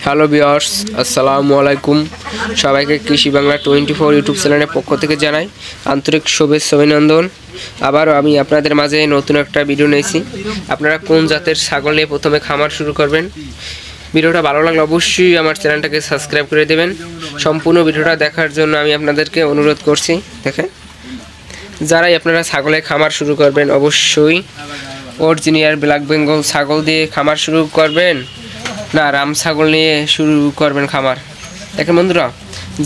Hello viewers, আসসালামু আলাইকুম। সবাইকে কৃষি বাংলা 24 ইউটিউব চ্যানেলের পক্ষ থেকে জানাই আন্তরিক শুভেচ্ছা অভিনন্দন। আবারও আমি আপনাদের মাঝে নতুন একটা ভিডিও নিয়েছি। আপনারা কোন জাতের ছাগল নিয়ে প্রথমে খামার শুরু করবেন, ভিডিওটা ভালো লাগলে অবশ্যই আমার চ্যানেলটাকে সাবস্ক্রাইব করে দেবেন। সম্পূর্ণ ভিডিওটা দেখার জন্য আমি আপনাদেরকে অনুরোধ করছি। দেখেন, যারাই আপনারা ছাগলের খামার শুরু করবেন অবশ্যই অরিজিনাল ব্ল্যাক বেঙ্গল ছাগল দিয়ে খামার শুরু করবেন না রাম ছাগল নিয়ে শুরু করবেন খামার। দেখেন বন্ধুরা,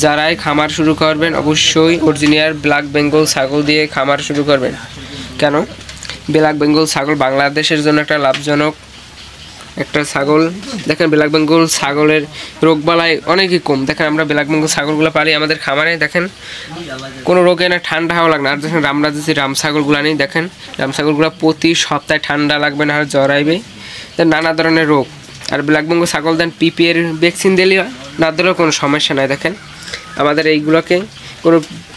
যারাই খামার শুরু করবেন অবশ্যই অরিজিনাল ব্ল্যাক বেঙ্গল ছাগল দিয়ে খামার শুরু করবেন। কেন? ব্ল্যাক বেঙ্গল ছাগল বাংলাদেশের জন্য একটা লাভজনক একটা ছাগল। দেখেন, ব্ল্যাক বেঙ্গল ছাগলের রোগবালাই অনেকই কম। দেখেন, আমরা ব্ল্যাক বেঙ্গল ছাগলগুলো পালি আমাদের খামারে। দেখেন, কোনো রোগে না, ঠান্ডা হাওয়া লাগে না। আর দেখেন, আমরা যদি রাম ছাগলগুলো আনি, দেখেন রাম ছাগলগুলো প্রতি সপ্তাহে ঠান্ডা লাগবে না, আর জ্বর আইবে, নানা ধরনের রোগ। আর ব্ল্যাক বেঙ্গল ছাগল দেন পিপিএর ভ্যাকসিন দিলে না দিলেও কোনো সমস্যা নাই। দেখেন, আমাদের এইগুলোকে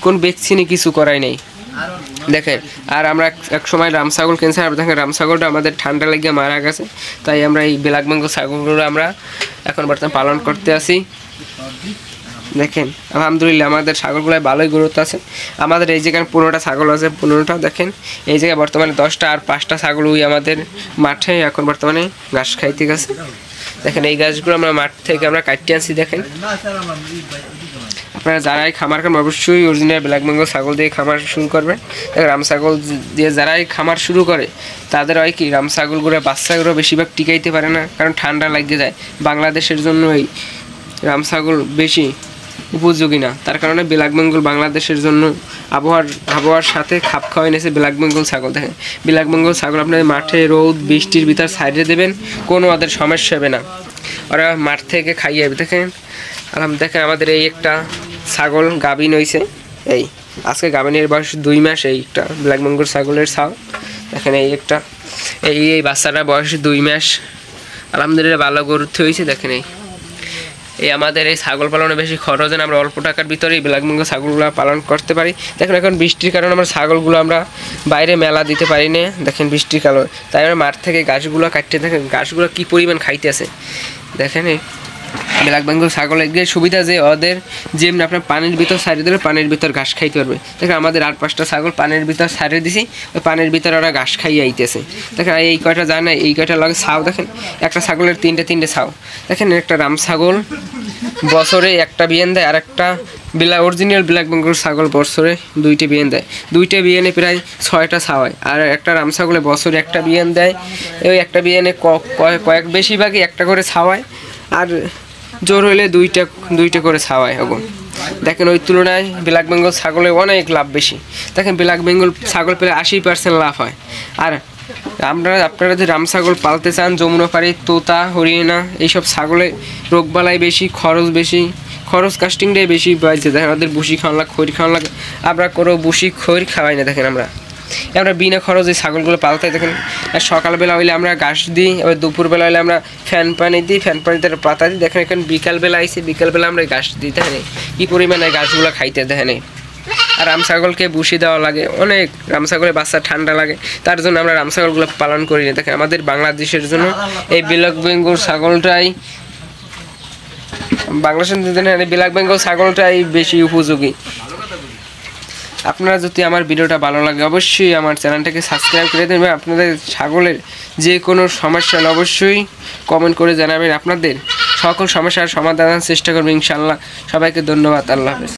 কোন ভ্যাকসিনই কিছু করাই নেই। দেখেন, আর আমরা এক সময় রাম ছাগল কিনছি, আর দেখেন রাম ছাগলটা আমাদের ঠান্ডা লেগে মারা গেছে। তাই আমরা এই ব্ল্যাক বেঙ্গল ছাগলগুলো আমরা এখন বর্তমানে পালন করতে আসি। দেখেন, আলহামদুলিল্লাহ আমাদের ছাগলগুলো ভালোই গুরুত্ব আছে। আমাদের এই জায়গায় 15টা ছাগল আছে, 15টা। দেখেন, এই জায়গায় বর্তমানে 10টা আর 5টা ছাগল ওই আমাদের মাঠে এখন বর্তমানে ঘাস খাইতে গেছে। দেখেন, এই গাছগুলো আমরা মাঠ থেকে আমরা কাটতে আনছি। দেখেন, আপনারা যারাই খামার করেন অবশ্যই অরিজিনাল ব্ল্যাক বেঙ্গল ছাগল দিয়ে খামার শুরু করবেন। রাম ছাগল দিয়ে যারাই খামার শুরু করে তাদের হয় কি, রাম ছাগলগুলো বাচ্চাগুলো বেশিরভাগ টিকাইতে পারে না, কারণ ঠান্ডা লাগে যায়। বাংলাদেশের জন্য এই রাম ছাগল বেশি উপযোগী না, তার কারণে ব্ল্যাক বেঙ্গল বাংলাদেশের জন্য আবহাওয়ার সাথে খাপ খাওয়াই নিয়েছে ব্ল্যাক বেঙ্গল ছাগল। দেখেন, ব্ল্যাক বেঙ্গল ছাগল আপনাদের মাঠে রোদ বৃষ্টির ভিতর সাইডে দেবেন, কোনো ওদের সমস্যা হবে না, ওরা মাঠ থেকে খাইয়ে যাবে। দেখেন, দেখেন আমাদের এই একটা ছাগল গাভিন হয়েছে, এই আজকে গাভিনের বয়স 2 মাস। এই একটা ব্ল্যাক বেঙ্গল ছাগলের ছাও। দেখেন, এই একটা এই বাচ্চাটার বয়স 2 মাস। আলহামদুলিল্লাহ ভালো গরুত্ব হয়েছে। দেখেন, এই আমাদের এই ছাগল পালনে বেশি খরচ না, আমরা অল্প টাকার ভিতরেই ব্ল্যাক বেঙ্গল ছাগলগুলো পালন করতে পারি। দেখেন, এখন বৃষ্টির কারণে আমরা ছাগলগুলো আমরা বাইরে মেলা দিতে পারি না। দেখেন, বৃষ্টির কারণে তাই আমরা মাঠ থেকে গাছগুলো কাটতে। দেখেন গাছগুলো কী পরিমাণ খাইতেছে। দেখেন, এই ব্ল্যাক বেঙ্গল ছাগলের গিয়ে সুবিধা যে ওদের যেমনি আপনার পানির ভিতর সারিয়ে দিলে পানির ভিতর ঘাস খাইতে পারবে। দেখেন, আমাদের 8-5টা ছাগল পানির ভিতর সারিয়ে দিছি, ওই পানির ভিতরে ওরা ঘাস খাইয়ে আইতেছে। দেখেন, এই কয়টা যায় না, এই কয়টা লাগে ছাও। দেখেন, একটা ছাগলের 3টে ছাও। দেখেন, একটা রাম ছাগল বছরে একটা বিয়ান দেয়, আর একটা অরিজিনাল ব্ল্যাক বেঙ্গল ছাগল বছরে 2টে বিয়ান দেয়। 2টে বিয়ানে প্রায় 6টা ছাও হয়। আর একটা রাম ছাগলে বছরে একটা বিয়ান দেয়, ওই একটা বিয়ানে কয়েক বেশিরভাগই একটা করে ছাওয়ায়, আর জোর হইলে দুইটা করে ছাওয়ায় ওগো। দেখেন, ওই তুলনায় ব্ল্যাক বেঙ্গল ছাগলে অনেক লাভ বেশি। দেখেন, ব্ল্যাক বেঙ্গল ছাগল পেলে 80% লাভ হয়। আর আপনারা যদি রাম ছাগল পালতে চান, যমুনাপাড়ি, তোতা, হরিয়ানা এইসব ছাগলে রোগবালাই বেশি, খরচ কাস্টিংটাই বেশি পাইছে। দেখেন, আমাদের বুসি খাওয়ান লাগে, খৈর খাওয়ান লাগে, আমরা কোনো বুসি খৈর খাওয়াই না। দেখেন, আমরা বিনা খরচে ছাগলগুলো পালতে। দেখেন, সকালবেলা হইলে আমরা ঘাস দিই, আবার দুপুরবেলা হইলে আমরা ফ্যান পানি দিই, ফ্যান পানিতে পাতা দিই। দেখেন, এখন বিকালবেলা আইসি, বিকালবেলা আমরা ঘাস দিই। দেখেন কী পরিমাণে ঘাসগুলো খাইতে। দেখেন, আর রাম ছাগলকে বুসি দেওয়া লাগে অনেক। রাম ছাগলের বাচ্চা ঠান্ডা লাগে, তার জন্য আমরা রাম ছাগলগুলো পালন করি না। দেখেন, আমাদের বাংলাদেশের জন্য এই ব্ল্যাক বেঙ্গল ছাগলটাই ব্ল্যাক বেঙ্গল ছাগলটাই বেশি উপযোগী। আপনারা যদি আমার ভিডিওটা ভালো লাগে অবশ্যই আমার চ্যানেলটাকে সাবস্ক্রাইব করে দেবেন। আপনাদের ছাগলের যে কোনো সমস্যা হলে অবশ্যই কমেন্ট করে জানাবেন। আপনাদের সকল সমস্যার সমাধানের চেষ্টা করবেন ইনশাআল্লাহ। সবাইকে ধন্যবাদ। আল্লাহ হাফেজ।